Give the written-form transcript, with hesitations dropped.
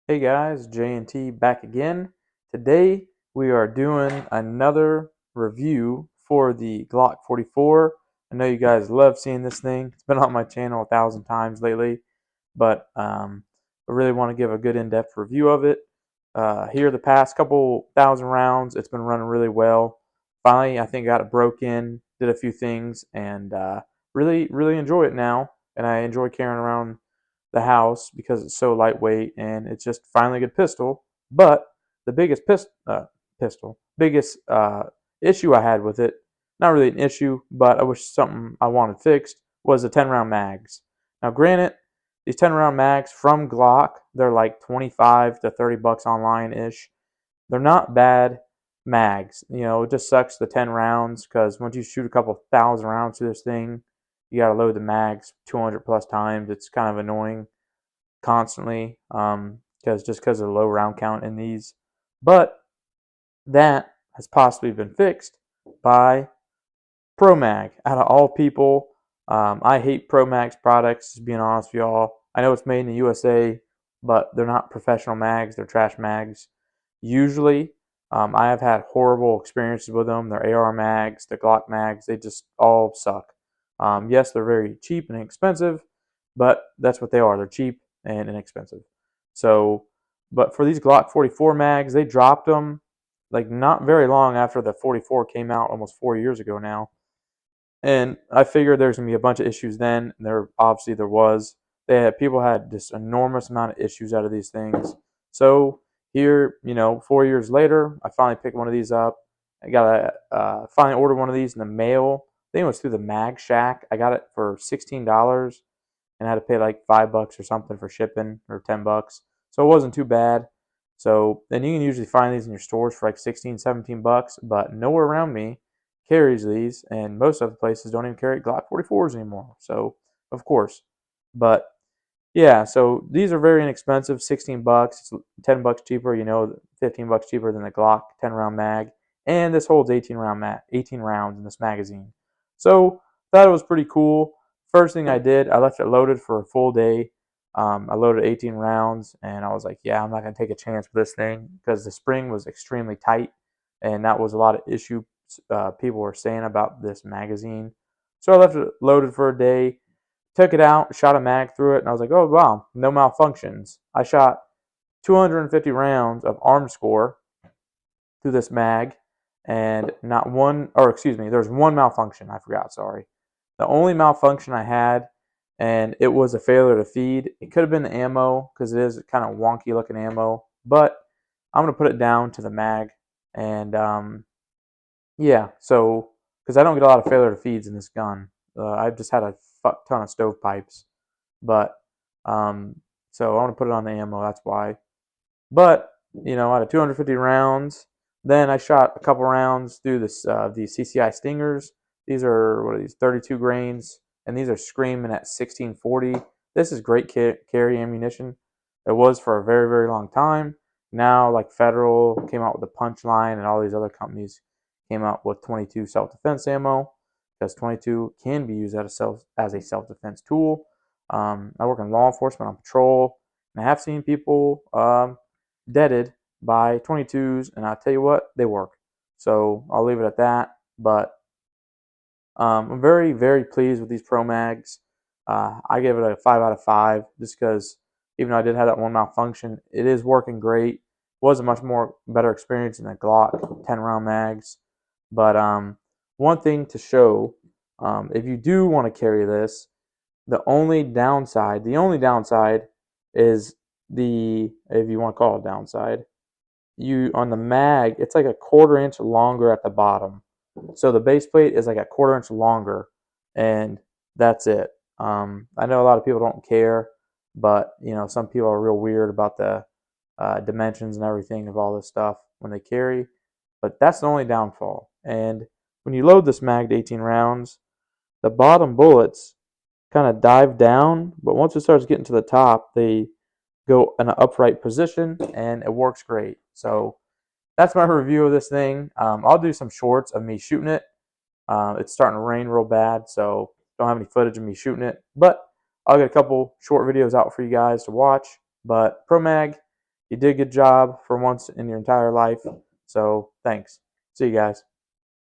Hey guys, J&T back again. Today we are doing another review for the Glock 44. I know you guys love seeing this thing. It's been on my channel 1,000 times lately, but I really want to give a good in-depth review of it. Here the past couple thousand rounds, it's been running really well. Finally, I think I got it broke in, did a few things, and really enjoy it now. And I enjoy carrying around the house because it's so lightweight and it's just finally a good pistol. But the biggest issue I had with it, not really an issue, but I wish something I wanted fixed, was the 10 round mags. Now, granted, these 10 round mags from Glock, they're like 25 to 30 bucks online ish. They're not bad mags. You know, it just sucks the 10 rounds because once you shoot a couple thousand rounds to this thing, you got to load the mags 200 plus times. It's kind of annoying constantly because of the low round count in these. But that has possibly been fixed by ProMag. Out of all people, I hate ProMag's products, just being honest with y'all. I know it's made in the USA, but they're not professional mags, they're trash mags. Usually, I have had horrible experiences with them. Their AR mags, the Glock mags, they just all suck. Yes, they're very cheap and inexpensive, but that's what they are. They're cheap and inexpensive. So, but for these Glock 44 mags, they dropped them like not very long after the 44 came out, almost 4 years ago now. And I figured there's gonna be a bunch of issues then. And there was. People had this enormous amount of issues out of these things. So here, 4 years later, I finally picked one of these up. I got finally ordered one of these in the mail. I think it was through the Mag Shack. I got it for $16 and I had to pay like $5 or something for shipping, or $10. So it wasn't too bad. So then you can usually find these in your stores for like 16, $17, but nowhere around me carries these, and most other places don't even carry Glock 44s anymore. So of course, but yeah, so these are very inexpensive, $16. It's $10 cheaper, 15 bucks cheaper than the Glock 10 round mag, and this holds 18 rounds in this magazine. So thought it was pretty cool. First thing I did, I left it loaded for a full day. I loaded 18 rounds, and I was like, yeah, I'm not gonna take a chance with this thing because the spring was extremely tight, and that was a lot of issue people were saying about this magazine. So I left it loaded for a day, took it out, shot a mag through it, and I was like, oh wow, no malfunctions. I shot 250 rounds of arm score through this mag, and not one, or excuse me, there's one malfunction. I forgot, sorry. The only malfunction I had, and it was a failure to feed. It could have been the ammo because it is kind of wonky looking ammo, but I'm gonna put it down to the mag, and yeah, so because I don't get a lot of failure to feeds in this gun, I've just had a fuck ton of stovepipes, but um, so I want to put it on the ammo. That's why. But out of 250 rounds, then I shot a couple rounds through these CCI Stingers. These are what are these 32 grains, and these are screaming at 1640. This is great carry ammunition. It was for a very long time. Now, like Federal came out with the Punchline, and all these other companies came out with 22 self-defense ammo because 22 can be used as a self-defense tool. I work in law enforcement on patrol, and I have seen people deaded by 22s, and I tell you what, they work. So I'll leave it at that. But I'm very pleased with these Pro Mags. I give it a 5 out of 5 just because even though I did have that one malfunction, it is working great. It was a much more better experience than the Glock 10 round mags. But one thing to show, if you do want to carry this, the only downside is if you want to call it downside, you on the mag, it's like a quarter inch longer at the bottom. So the base plate is like a quarter inch longer, and that's it. I know a lot of people don't care, but some people are real weird about the dimensions and everything of all this stuff when they carry. But that's the only downfall. And when you load this mag to 18 rounds, the bottom bullets kind of dive down, but once it starts getting to the top, they go in an upright position, and it works great. So that's my review of this thing. I'll do some shorts of me shooting it. It's starting to rain real bad, so don't have any footage of me shooting it. But I'll get a couple short videos out for you guys to watch. But Pro Mag, You did a good job for once in your entire life. So thanks. See you guys.